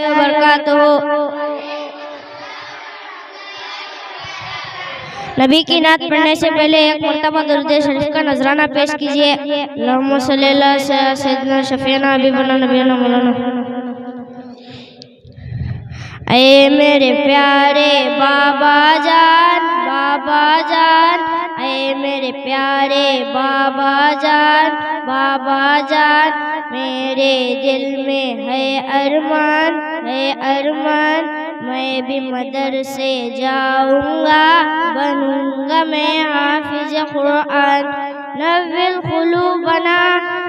وبرکاتہ۔ نبی کی نعت پڑھنے سے پہلے ایک مرتبہ درود شریف کا نذرانہ پیش کیجیے۔ اللہم صلی اللہ سیدنا شفیعنا حبیبنا نبینا مولانا۔ اے میرے پیارے بابا جان، بابا جان، اے میرے پیارے بابا جان، بابا جان، میرے دل میں ہے ارمان، ہے ارمان، میں بھی مدرسے جاؤں گا، بنوں گا میں حافظ قرآن۔ نوّر قلوبنا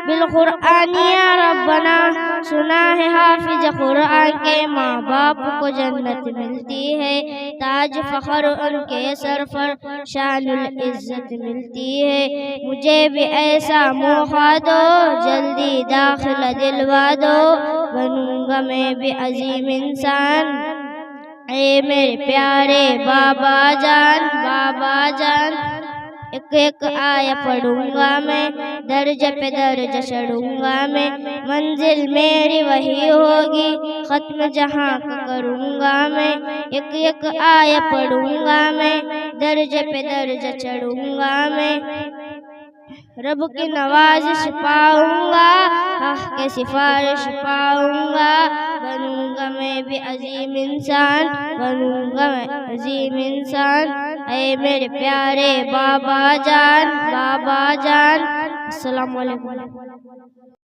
بالقرآن یا ربنا، سنا ہے حافظ قرآن کے ماں باپ کو جنت ملتی ہے، تاج فخر ان کے سر پر شان العزت ملتی ہے۔ مجھے بھی ایسا موقع دو، جلدی داخلہ دلوا دو، بنوں گا میں بھی عظیم انسان۔ اے میرے پیارے بابا جان، بابا جان، ایک ایک آیا پڑھوں گا میں، درجہ پہ درجہ چڑھوں گا میں، منزل میری وہی ہوگی، ختم جہاں کا کروں گا میں، ایک ایک آیا پڑھوں گا میں، درجہ پہ درجہ چڑھوں گا میں، رب کی نوازش پاؤں گا، حق کی سفارش پاؤں گا، بنوں گا میں بھی عظیم انسان، بنوں گا میں عظیم انسان۔ اے میرے پیارے بابا جان، بابا جان، السلام علیکم۔